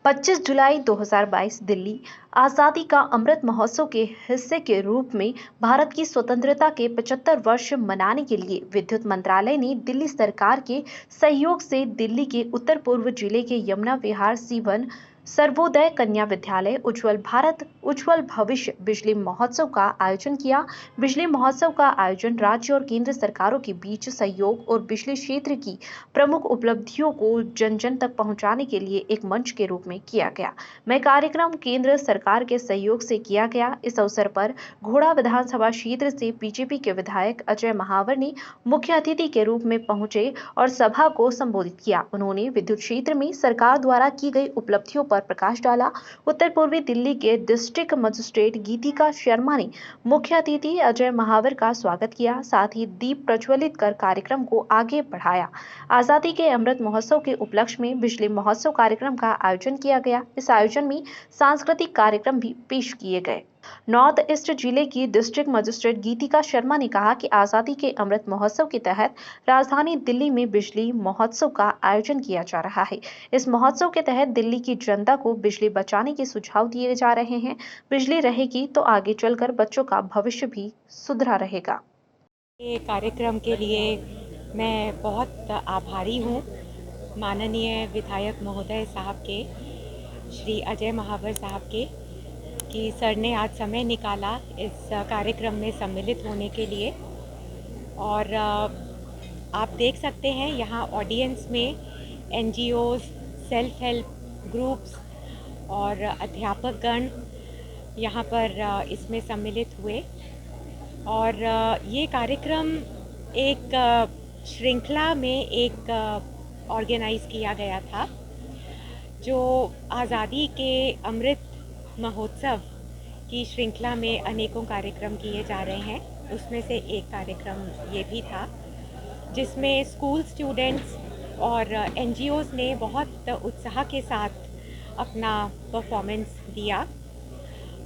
25 जुलाई 2022 दिल्ली आज़ादी का अमृत महोत्सव के हिस्से के रूप में भारत की स्वतंत्रता के 75 वर्ष मनाने के लिए विद्युत मंत्रालय ने दिल्ली सरकार के सहयोग से दिल्ली के उत्तर पूर्व जिले के यमुना विहार सीवन सर्वोदय कन्या विद्यालय उज्जवल भारत उज्जवल भविष्य बिजली महोत्सव का आयोजन किया। बिजली महोत्सव का आयोजन राज्य और केंद्र सरकारों के बीच सहयोग और बिजली क्षेत्र की प्रमुख उपलब्धियों को जन जन तक पहुंचाने के लिए एक मंच के रूप में किया गया। मैं कार्यक्रम केंद्र सरकार के सहयोग से किया गया। इस अवसर पर घोड़ा विधानसभा क्षेत्र से बीजेपी के विधायक अजय महावर ने मुख्य अतिथि के रूप में पहुंचे और सभा को संबोधित किया। उन्होंने विद्युत क्षेत्र में सरकार द्वारा की गई उपलब्धियों पर प्रकाश डाला। उत्तर पूर्वी दिल्ली के डिस्ट्रिक्ट मजिस्ट्रेट गीतिका शर्मा ने मुख्य अतिथि अजय महावर का स्वागत किया, साथ ही दीप प्रज्वलित कर कार्यक्रम को आगे बढ़ाया। आजादी के अमृत महोत्सव के उपलक्ष्य में बिजली महोत्सव कार्यक्रम का आयोजन किया गया। इस आयोजन में सांस्कृतिक कार्यक्रम भी पेश किए गए। नॉर्थ ईस्ट जिले की डिस्ट्रिक्ट मजिस्ट्रेट गीतिका शर्मा ने कहा कि आजादी के अमृत महोत्सव के तहत राजधानी दिल्ली में बिजली महोत्सव का आयोजन किया जा रहा है। इस महोत्सव के तहत दिल्ली की जनता को बिजली बचाने के सुझाव दिए जा रहे हैं। बिजली रहेगी तो आगे चलकर बच्चों का भविष्य भी सुधरा रहेगा। ये कार्यक्रम के लिए मैं बहुत आभारी हूँ माननीय विधायक महोदय साहब के, श्री अजय महावर साहब के, कि सर ने आज समय निकाला इस कार्यक्रम में सम्मिलित होने के लिए। और आप देख सकते हैं यहाँ ऑडियंस में एनजीओज, सेल्फ हेल्प ग्रुप्स और अध्यापकगण यहाँ पर इसमें सम्मिलित हुए। और ये कार्यक्रम एक श्रृंखला में एक ऑर्गेनाइज किया गया था, जो आज़ादी के अमृत महोत्सव की श्रृंखला में अनेकों कार्यक्रम किए जा रहे हैं। उसमें से एक कार्यक्रम ये भी था जिसमें स्कूल स्टूडेंट्स और एनजीओज़ ने बहुत उत्साह के साथ अपना परफॉर्मेंस दिया।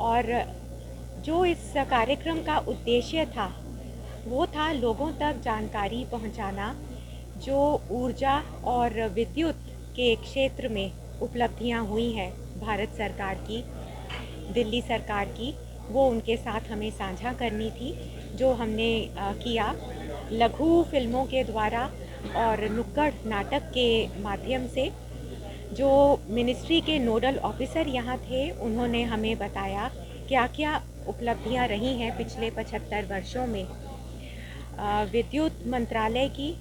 और जो इस कार्यक्रम का उद्देश्य था वो था लोगों तक जानकारी पहुंचाना, जो ऊर्जा और विद्युत के क्षेत्र में उपलब्धियां हुई हैं भारत सरकार की, दिल्ली सरकार की, वो उनके साथ हमें साझा करनी थी। जो हमने किया लघु फिल्मों के द्वारा और नुक्कड़ नाटक के माध्यम से। जो मिनिस्ट्री के नोडल ऑफिसर यहाँ थे उन्होंने हमें बताया क्या क्या उपलब्धियाँ रही हैं पिछले 75 वर्षों में विद्युत मंत्रालय की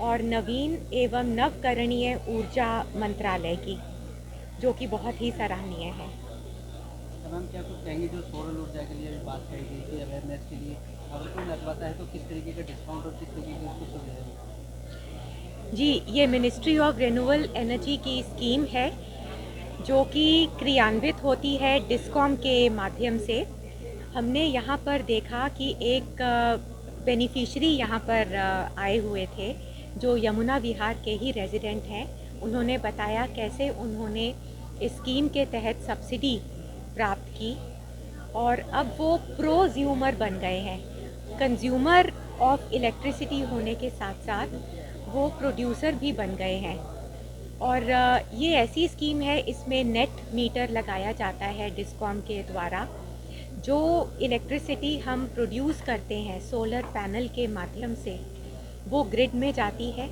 और नवीन एवं नवकरणीय ऊर्जा मंत्रालय की, जो कि बहुत ही सराहनीय है। मैम, क्या कुछ कहेंगे जो सौर ऊर्जा के लिए बात कही गई थी, अवेयरनेस के लिए, अगर कोई लगवाता है तो किस तरीके का डिस्काउंट और किस तरीके की उसको सुविधा है? जी, ये मिनिस्ट्री ऑफ रिन्यूएबल एनर्जी की स्कीम है जो कि क्रियान्वित होती है डिस्कॉम के माध्यम से। हमने यहाँ पर देखा कि एक बेनिफिशरी यहाँ पर आए हुए थे जो यमुना विहार के ही रेजिडेंट हैं। उन्होंने बताया कैसे उन्होंने इस स्कीम के तहत सब्सिडी प्राप्त की और अब वो प्रोज्यूमर बन गए हैं। कंज्यूमर ऑफ इलेक्ट्रिसिटी होने के साथ साथ वो प्रोड्यूसर भी बन गए हैं। और ये ऐसी स्कीम है, इसमें नेट मीटर लगाया जाता है डिस्कॉम के द्वारा। जो इलेक्ट्रिसिटी हम प्रोड्यूस करते हैं सोलर पैनल के माध्यम से वो ग्रिड में जाती है,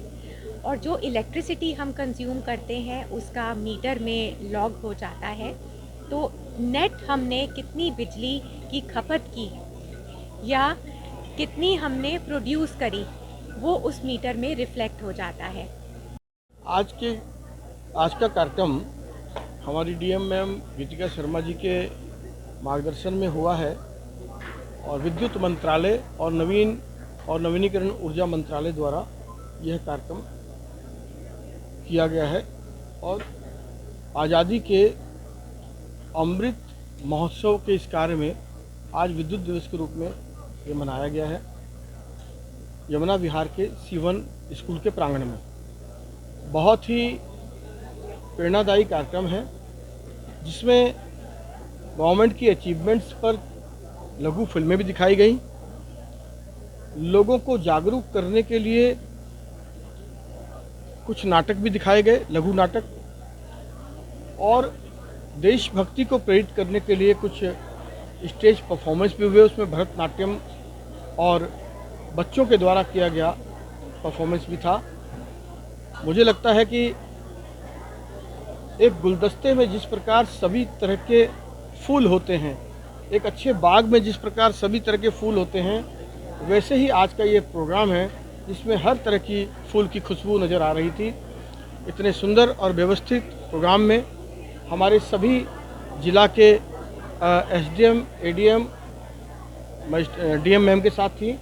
और जो इलेक्ट्रिसिटी हम कंज्यूम करते हैं उसका मीटर में लॉग हो जाता है। तो नेट हमने कितनी बिजली की खपत की या कितनी हमने प्रोड्यूस करी वो उस मीटर में रिफ्लेक्ट हो जाता है। आज का कार्यक्रम हमारी डीएम मैम गीतिका शर्मा जी के मार्गदर्शन में हुआ है और विद्युत मंत्रालय और नवीनीकरण ऊर्जा मंत्रालय द्वारा यह कार्यक्रम किया गया है। और आज़ादी के अमृत महोत्सव के इस कार्य में आज विद्युत दिवस के रूप में ये मनाया गया है यमुना विहार के सीवन स्कूल के प्रांगण में। बहुत ही प्रेरणादायी कार्यक्रम है जिसमें गवर्नमेंट की अचीवमेंट्स पर लघु फिल्में भी दिखाई गई। लोगों को जागरूक करने के लिए कुछ नाटक भी दिखाए गए, लघु नाटक, और देशभक्ति को प्रेरित करने के लिए कुछ स्टेज परफॉर्मेंस भी हुए। उसमें भरतनाट्यम और बच्चों के द्वारा किया गया परफॉर्मेंस भी था। मुझे लगता है कि एक गुलदस्ते में जिस प्रकार सभी तरह के फूल होते हैं, एक अच्छे बाग में जिस प्रकार सभी तरह के फूल होते हैं, वैसे ही आज का ये प्रोग्राम है जिसमें हर तरह की फूल की खुशबू नज़र आ रही थी। इतने सुंदर और व्यवस्थित प्रोग्राम में हमारे सभी जिला के एसडीएम, एडीएम, डीएम मैम के साथ थी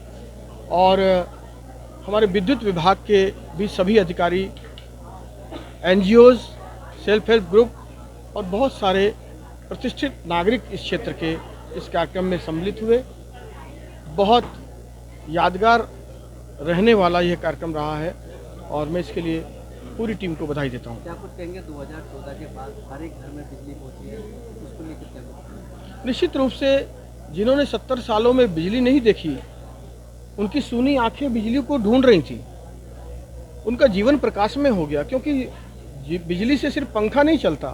और हमारे विद्युत विभाग के भी सभी अधिकारी, एनजीओज, सेल्फ हेल्प ग्रुप और बहुत सारे प्रतिष्ठित नागरिक इस क्षेत्र के इस कार्यक्रम में सम्मिलित हुए। बहुत यादगार रहने वाला यह कार्यक्रम रहा है और मैं इसके लिए पूरी टीम को बधाई देता हूँ। क्या कुछ कहेंगे 2014 के बाद हर एक घर में बिजली पहुंची है, उसको लेकर क्या कुछ? निश्चित रूप से जिन्होंने 70 सालों में बिजली नहीं देखी, उनकी सूनी आंखें बिजली को ढूंढ रही थी। उनका जीवन प्रकाश में हो गया, क्योंकि बिजली से सिर्फ पंखा नहीं चलता,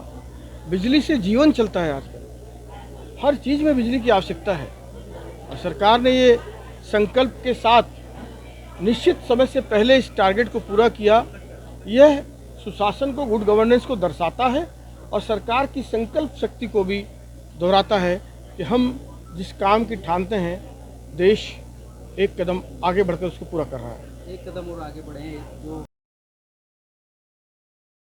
बिजली से जीवन चलता है। आजकल हर चीज़ में बिजली की आवश्यकता है और सरकार ने ये संकल्प के साथ निश्चित समय से पहले इस टारगेट को पूरा किया। यह सुशासन को, गुड गवर्नेंस को दर्शाता है और सरकार की संकल्प शक्ति को भी दोहराता है कि हम जिस काम की ठानते हैं, देश एक कदम आगे बढ़कर उसको पूरा कर रहा है। एक कदम और आगे बढ़े हैं। जो